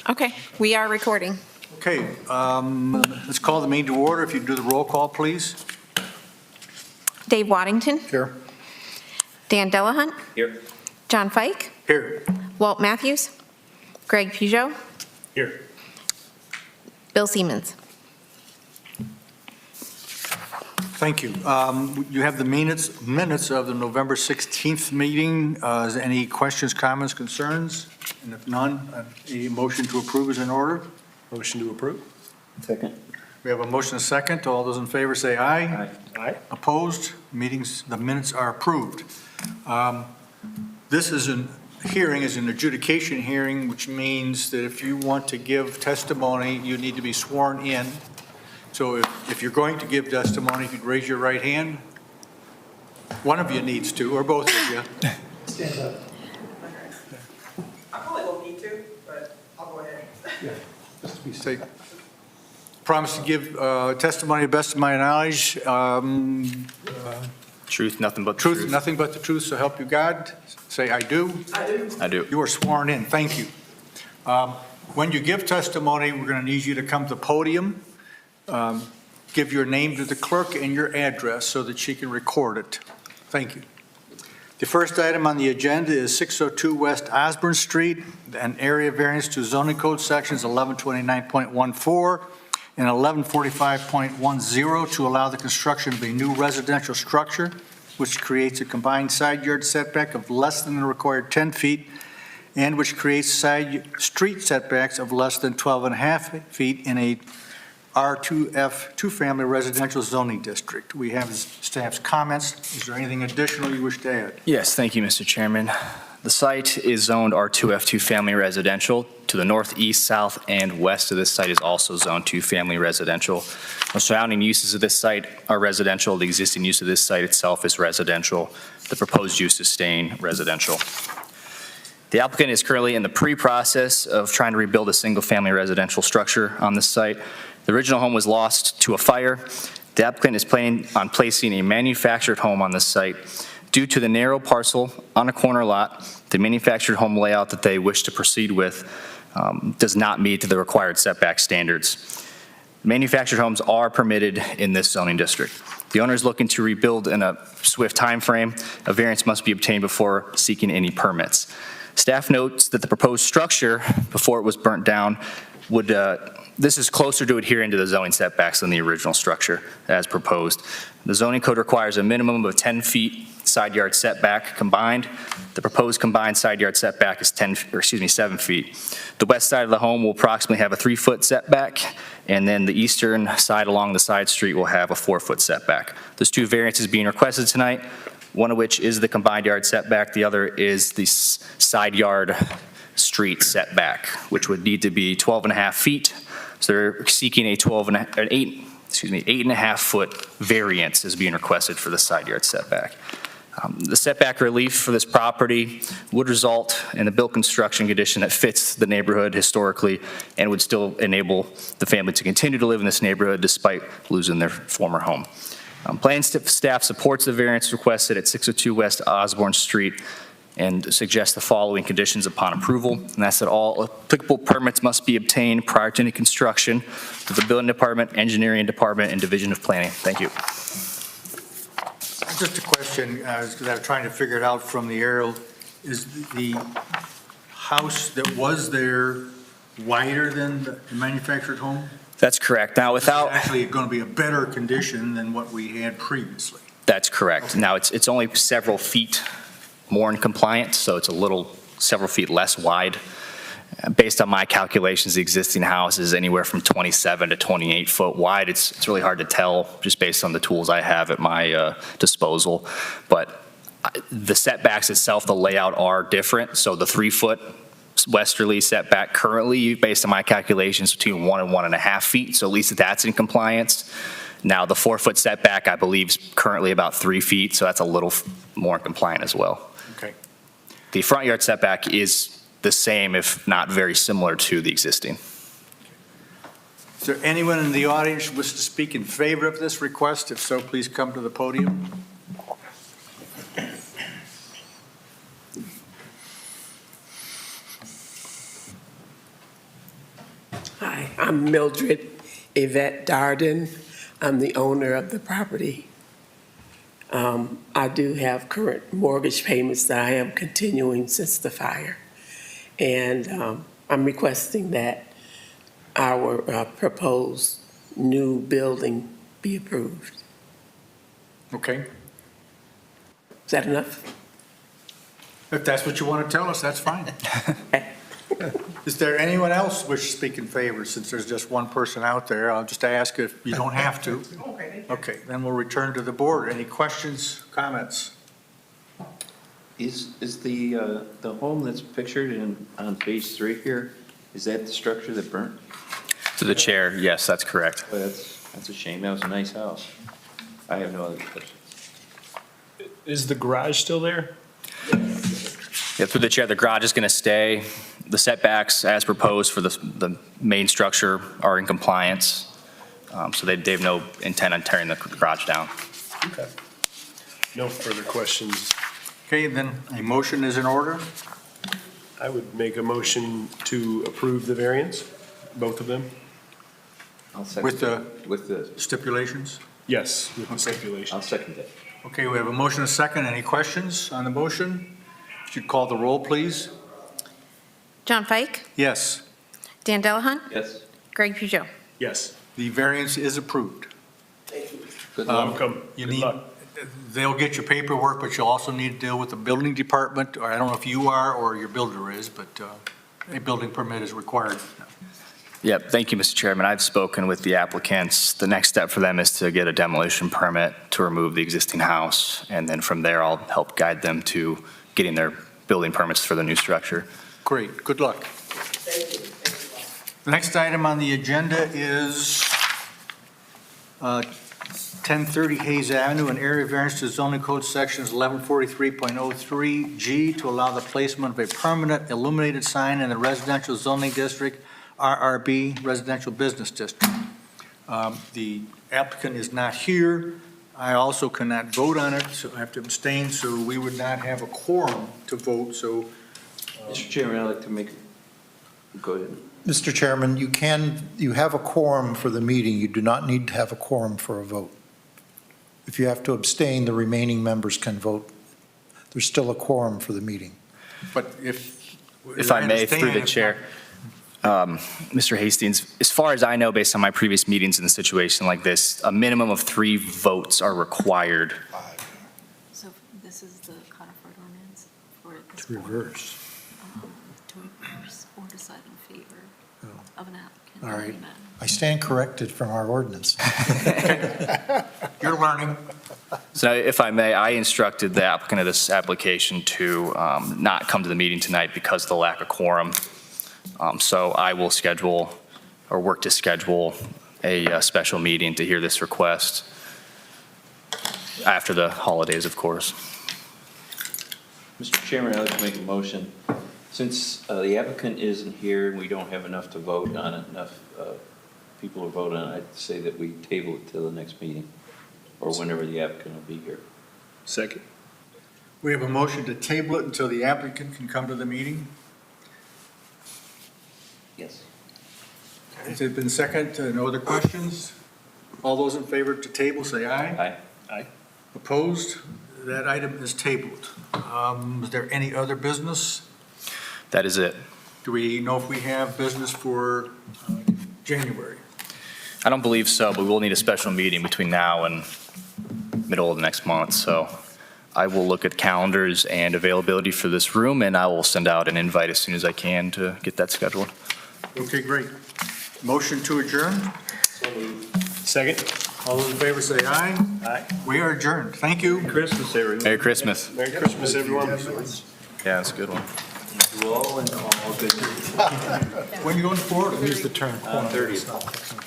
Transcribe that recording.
Okay, we are recording. Okay, let's call the meeting to order. If you do the roll call, please. Dave Waddington, Here. Dan Delahunt, Here. John Fike, Here. Walt Matthews, Greg Peugeot, Here. Bill Siemens. Thank you. You have the minutes of the November 16th meeting. Is there any questions, comments, concerns? And if none, a motion to approve is in order. Motion to approve. Second. We have a motion and a second. All those in favor say aye. Aye. Aye. Opposed? The minutes are approved. This is an adjudication hearing, which means that if you want to give testimony, you need to be sworn in. So if you're going to give testimony, if you'd raise your right hand. One of you needs to, or both of you. Stand up. I probably won't need to, but I'll go ahead. Just to be safe. Promise to give testimony to the best of my knowledge. Truth, nothing but the Truth, truth. nothing but the truth, so help you God. Say, I do. I do. I do. You are sworn in. Thank you. When you give testimony, we're going to need you to come to the podium, give your name to the clerk and your address so that she can record it. Thank you. The first item on the agenda is 602 West Osborne Street, an area variance to zoning code sections 1129.14 and 1145.10 to allow the construction of a new residential structure, which creates a combined side yard setback of less than the required 10 feet, and which creates side street setbacks of less than 12.5 feet in a R2F two-family residential zoning district. We have staff's comments. Is there anything additional you wish to add? Yes, thank you, Mr. Chairman. The site is zoned R2F two-family residential. To the northeast, south, and west of this site is also zoned two-family residential. The surrounding uses of this site are residential. The existing use of this site itself is residential. The proposed use is staying residential. The applicant is currently in the pre-process of trying to rebuild a single-family residential structure on this site. The original home was lost to a fire. The applicant is planning on placing a manufactured home on this site. Due to the narrow parcel on a corner lot, the manufactured home layout that they wish to proceed with does not meet the required setback standards. Manufactured homes are permitted in this zoning district. The owner is looking to rebuild in a swift time frame. A variance must be obtained before seeking any permits. Staff notes that the proposed structure, before it was burnt down, this is closer to adhering to the zoning setbacks than the original structure as proposed. The zoning code requires a minimum of 10 feet side yard setback combined. The proposed combined side yard setback is 7 feet. The west side of the home will approximately have a 3-foot setback, and then the eastern side along the side street will have a 4-foot setback. There's two variances being requested tonight, one of which is the combined yard setback, the other is the side yard street setback, which would need to be 12.5 feet. So they're seeking a 8.5 foot variance is being requested for the side yard setback. The setback relief for this property would result in a built construction condition that fits the neighborhood historically and would still enable the family to continue to live in this neighborhood despite losing their former home. Planning staff supports the variance requested at 602 West Osborne Street and suggests the following conditions upon approval, and that's that all applicable permits must be obtained prior to any construction through the Building Department, Engineering Department, and Division of Planning. Thank you. Just a question, because I'm trying to figure it out from the aerial. Is the house that was there wider than the manufactured home? That's correct. Now, without Actually going to be a better condition than what we had previously. That's correct. Now, it's only several feet more in compliance, so it's several feet less wide. Based on my calculations, the existing house is anywhere from 27 to 28 foot wide. It's really hard to tell just based on the tools I have at my disposal. But the setbacks itself, the layout are different. So the 3-foot westerly setback currently, based on my calculations, between 1 and 1.5 feet. So at least that's in compliance. Now the 4-foot setback, I believe, is currently about 3 feet. So that's a little more compliant as well. Okay. The front yard setback is the same, if not very similar to the existing. Is there anyone in the audience who wishes to speak in favor of this request? If so, please come to the podium. Hi, I'm Mildred Yvette Darden. I'm the owner of the property. I do have current mortgage payments that I am continuing since the fire. And I'm requesting that our proposed new building be approved. Okay. Is that enough? If that's what you want to tell us, that's fine. Is there anyone else wish to speak in favor? Since there's just one person out there, I'll just ask if you don't have to. Okay, thank you. Okay, then we'll return to the board. Any questions, comments? Is the home that's pictured on page 3 here, is that the structure that burnt? To the chair, yes, that's correct. Boy, that's a shame. That was a nice house. I have no other questions. Is the garage still there? Yeah, through the chair, the garage is going to stay. The setbacks as proposed for the main structure are in compliance. So they have no intent on tearing the garage down. Okay. No further questions. Okay, then a motion is in order. I would make a motion to approve the variance, both of them. I'll second With the- that. With the, Stipulations? Yes, with the stipulation. I'll second that. Okay, we have a motion and a second. Any questions on the motion? If you'd call the roll, please. John Fike, Yes, Dan Delahunt, Yes. Greg Pujol. Yes. the variance is approved. Good luck. Welcome. You Good need, luck. they'll get your paperwork, but you'll also need to deal with the building department, or I don't know if you are or your builder is, but a building permit is required. Yep, thank you, Mr. Chairman. I've spoken with the applicants. The next step for them is to get a demolition permit to remove the existing house, and then from there, I'll help guide them to getting their building permits for the new structure. Great, good luck. The next item on the agenda is 1030 Hayes Avenue, an area variance to zoning code sections 1143.03G to allow the placement of a permanent illuminated sign in the residential zoning district, RRB, residential business district. The applicant is not here. I also cannot vote on it, so I have to abstain, so we would not have a quorum to vote, so Mr. Chairman, I'd like to make, go ahead. Mr. Chairman, you have a quorum for the meeting. You do not need to have a quorum for a vote. If you have to abstain, the remaining members can vote. There's still a quorum for the meeting. but if. If I may, through the understand, chair, Mr. Hastings, as far as I know, based on my previous meetings in a situation like this, a minimum of 3 votes are required. So this is the codified ordinance for this To board, reverse. to reverse or decide in favor Oh. of an applicant. All or right. any matter. I stand corrected from our ordinance. You're learning. So if I may, I instructed the applicant of this application to not come to the meeting tonight because of the lack of quorum. So I will schedule or work to schedule a special meeting to hear this request after the holidays, of course. Mr. Chairman, I'd like to make a motion. Since the applicant isn't here and we don't have enough to vote on it, enough people to vote on it, I'd say that we table it till the next meeting or whenever the applicant will be here. Second. We have a motion to table it until the applicant can come to the meeting. Yes. Has it been second? No other questions? All those in favor to table, say aye. Aye. Opposed? That item is tabled. Is there any other business? That is it. Do we know if we have business for January? I don't believe so, but we will need a special meeting between now and middle of the next month. So I will look at calendars and availability for this room, and I will send out an invite as soon as I can to get that scheduled. Okay, great. Motion to adjourn? Second. All those in favor say aye. Aye. We are adjourned. Thank you. Christmas, everyone. Merry Christmas. Merry Christmas, everyone. Yeah, that's a good one. To all and all good. When you going to Florida? Here's the term. 30th.